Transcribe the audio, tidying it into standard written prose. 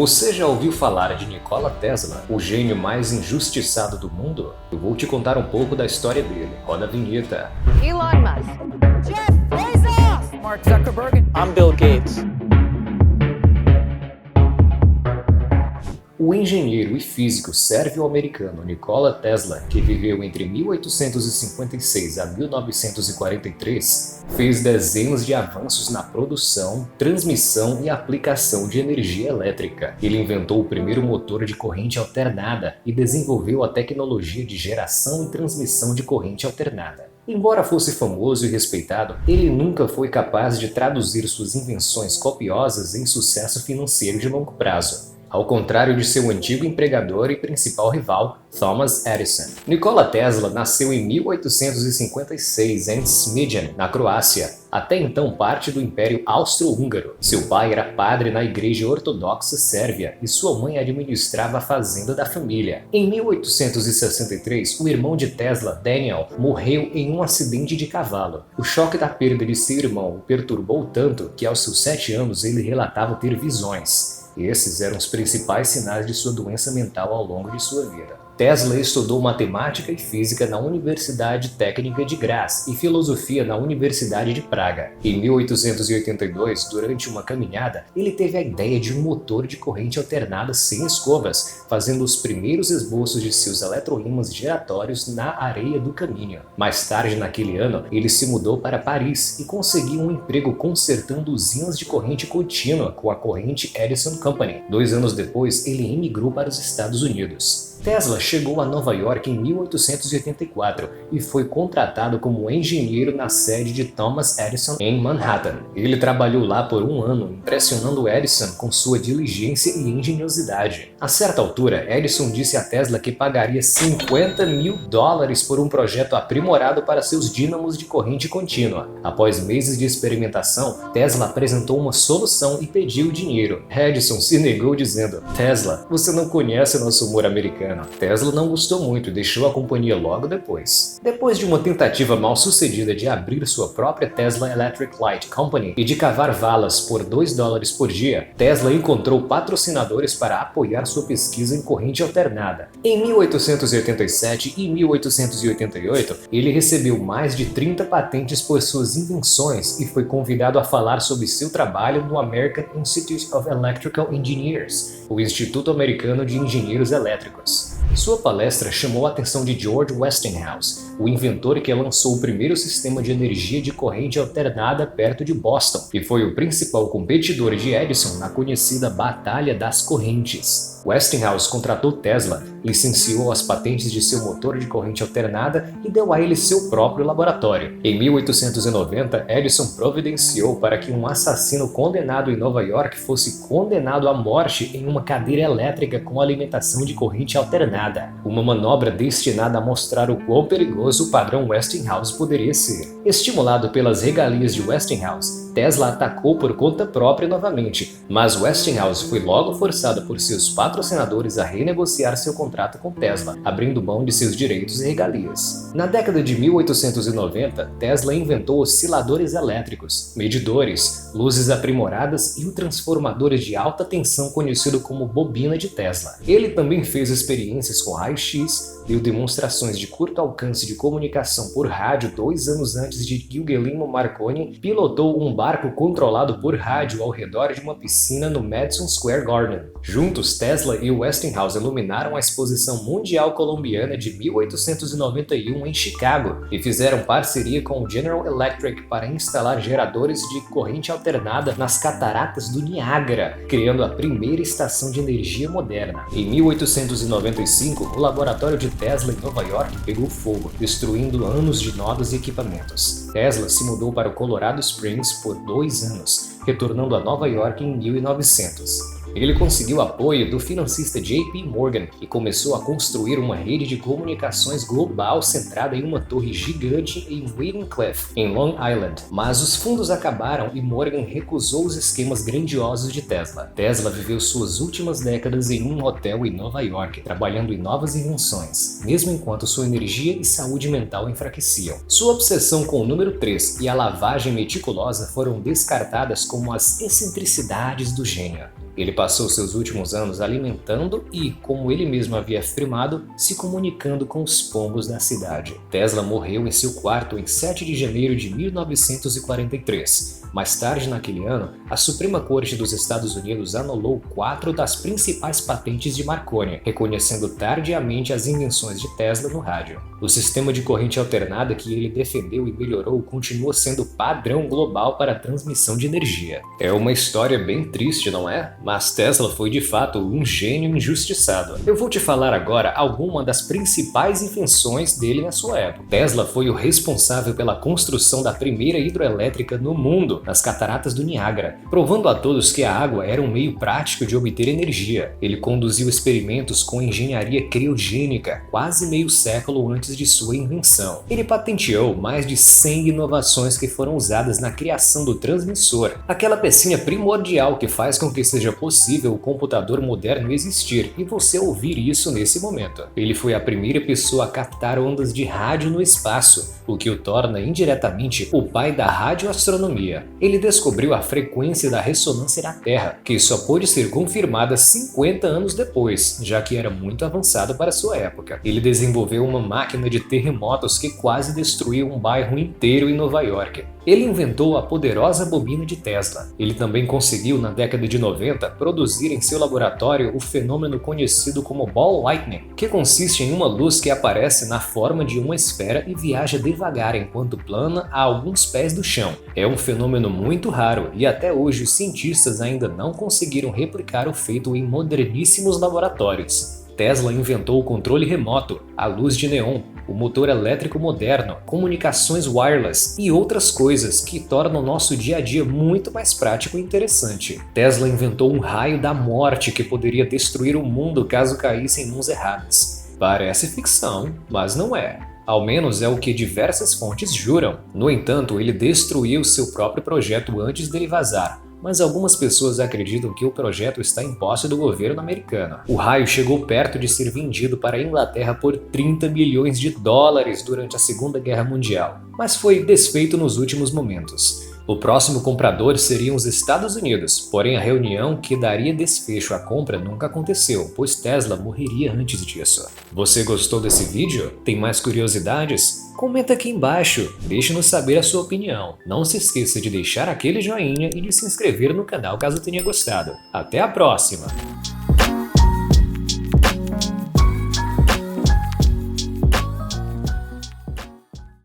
Você já ouviu falar de Nikola Tesla, o gênio mais injustiçado do mundo? Eu vou te contar um pouco da história dele. Roda a vinheta. Elon Musk. Jeff Bezos. Mark Zuckerberg. I'm Bill Gates. O engenheiro e físico sérvio-americano Nikola Tesla, que viveu entre 1856 a 1943, fez dezenas de avanços na produção, transmissão e aplicação de energia elétrica. Ele inventou o primeiro motor de corrente alternada e desenvolveu a tecnologia de geração e transmissão de corrente alternada. Embora fosse famoso e respeitado, ele nunca foi capaz de traduzir suas invenções copiosas em sucesso financeiro de longo prazo, ao contrário de seu antigo empregador e principal rival, Thomas Edison. Nikola Tesla nasceu em 1856 em Smiljan, na Croácia, até então parte do Império Austro-Húngaro. Seu pai era padre na Igreja Ortodoxa Sérvia e sua mãe administrava a fazenda da família. Em 1863, o irmão de Tesla, Daniel, morreu em um acidente de cavalo. O choque da perda de seu irmão o perturbou tanto que aos seus 7 anos ele relatava ter visões. Esses eram os principais sinais de sua doença mental ao longo de sua vida. Tesla estudou matemática e física na Universidade Técnica de Graz e filosofia na Universidade de Praga. Em 1882, durante uma caminhada, ele teve a ideia de um motor de corrente alternada sem escovas, fazendo os primeiros esboços de seus eletroímãs giratórios na areia do caminho. Mais tarde naquele ano, ele se mudou para Paris e conseguiu um emprego consertando usinas de corrente contínua com a corrente Edison Company. 2 anos depois, ele emigrou para os Estados Unidos. Tesla chegou a Nova York em 1884 e foi contratado como engenheiro na sede de Thomas Edison em Manhattan. Ele trabalhou lá por 1 ano, impressionando Edison com sua diligência e engenhosidade. A certa altura, Edison disse a Tesla que pagaria $50 mil por um projeto aprimorado para seus dínamos de corrente contínua. Após meses de experimentação, Tesla apresentou uma solução e pediu o dinheiro. Edison se negou dizendo: "Tesla, você não conhece o nosso humor americano." Tesla não gostou muito e deixou a companhia logo depois. Depois de uma tentativa mal sucedida de abrir sua própria Tesla Electric Light Company e de cavar valas por $2 por dia, Tesla encontrou patrocinadores para apoiar sua pesquisa em corrente alternada. Em 1887 e 1888, ele recebeu mais de 30 patentes por suas invenções e foi convidado a falar sobre seu trabalho no American Institute of Electrical Engineers, o Instituto Americano de Engenheiros Elétricos. Sua palestra chamou a atenção de George Westinghouse, o inventor que lançou o primeiro sistema de energia de corrente alternada perto de Boston e foi o principal competidor de Edison na conhecida Batalha das Correntes. Westinghouse contratou Tesla, licenciou as patentes de seu motor de corrente alternada e deu a ele seu próprio laboratório. Em 1890, Edison providenciou para que um assassino condenado em Nova York fosse condenado à morte em uma cadeira elétrica com alimentação de corrente alternada, uma manobra destinada a mostrar o quão perigoso o padrão Westinghouse poderia ser. Estimulado pelas regalias de Westinghouse, Tesla atacou por conta própria novamente, mas Westinghouse foi logo forçado por seus patrocinadores a renegociar seu contrato com Tesla, abrindo mão de seus direitos e regalias. Na década de 1890, Tesla inventou osciladores elétricos, medidores, luzes aprimoradas e o transformador de alta tensão conhecido como bobina de Tesla. Ele também fez experiências com raio-x, deu demonstrações de curto alcance de comunicação por rádio 2 anos antes de Guglielmo Marconi, pilotou um barco controlado por rádio ao redor de uma piscina no Madison Square Garden. Juntos, Tesla e Westinghouse iluminaram a Exposição Mundial Colombiana de 1891 em Chicago e fizeram parceria com o General Electric para instalar geradores de corrente alternada nas cataratas do Niágara, criando a primeira estação de energia moderna. Em 1895, o laboratório de Tesla em Nova York pegou fogo, destruindo anos de nodos e equipamentos. Tesla se mudou para o Colorado Springs por 2 anos, retornando a Nova York em 1900. Ele conseguiu apoio do financista J.P. Morgan e começou a construir uma rede de comunicações global centrada em uma torre gigante em Wheaton Cliff, em Long Island. Mas os fundos acabaram e Morgan recusou os esquemas grandiosos de Tesla. Tesla viveu suas últimas décadas em um hotel em Nova York, trabalhando em novas invenções, mesmo enquanto sua energia e saúde mental enfraqueciam. Sua obsessão com o número 3 e a lavagem meticulosa foram descartadas como as excentricidades do gênio. Ele passou seus últimos anos alimentando e, como ele mesmo havia afirmado, se comunicando com os pombos da cidade. Tesla morreu em seu quarto em 7 de janeiro de 1943. Mais tarde naquele ano, a Suprema Corte dos Estados Unidos anulou 4 das principais patentes de Marconi, reconhecendo tardiamente as invenções de Tesla no rádio. O sistema de corrente alternada que ele defendeu e melhorou continua sendo padrão global para a transmissão de energia. É uma história bem triste, não é? Mas Tesla foi de fato um gênio injustiçado. Eu vou te falar agora algumas das principais invenções dele na sua época. Tesla foi o responsável pela construção da primeira hidroelétrica no mundo, nas cataratas do Niágara, provando a todos que a água era um meio prático de obter energia. Ele conduziu experimentos com engenharia criogênica quase meio século antes de sua invenção. Ele patenteou mais de 100 inovações que foram usadas na criação do transmissor, aquela pecinha primordial que faz com que seja possível o computador moderno existir e você ouvir isso nesse momento. Ele foi a primeira pessoa a captar ondas de rádio no espaço, o que o torna indiretamente o pai da radioastronomia. Ele descobriu a frequência da ressonância da Terra, que só pôde ser confirmada 50 anos depois, já que era muito avançado para sua época. Ele desenvolveu uma máquina de terremotos que quase destruiu um bairro inteiro em Nova York. Ele inventou a poderosa bobina de Tesla. Ele também conseguiu, na década de 90, produzir em seu laboratório o fenômeno conhecido como Ball Lightning, que consiste em uma luz que aparece na forma de uma esfera e viaja devagar enquanto plana a alguns pés do chão. É um fenômeno muito raro e até hoje os cientistas ainda não conseguiram replicar o feito em moderníssimos laboratórios. Tesla inventou o controle remoto, a luz de neon, o motor elétrico moderno, comunicações wireless e outras coisas que tornam o nosso dia a dia muito mais prático e interessante. Tesla inventou um raio da morte que poderia destruir o mundo caso caísse em mãos erradas. Parece ficção, mas não é. Ao menos é o que diversas fontes juram. No entanto, ele destruiu seu próprio projeto antes dele vazar. Mas algumas pessoas acreditam que o projeto está em posse do governo americano. O raio chegou perto de ser vendido para a Inglaterra por 30 milhões de dólares durante a Segunda Guerra Mundial, mas foi desfeito nos últimos momentos. O próximo comprador seriam os Estados Unidos, porém a reunião que daria desfecho à compra nunca aconteceu, pois Tesla morreria antes disso. Você gostou desse vídeo? Tem mais curiosidades? Comenta aqui embaixo, deixe-nos saber a sua opinião. Não se esqueça de deixar aquele joinha e de se inscrever no canal caso tenha gostado. Até a próxima!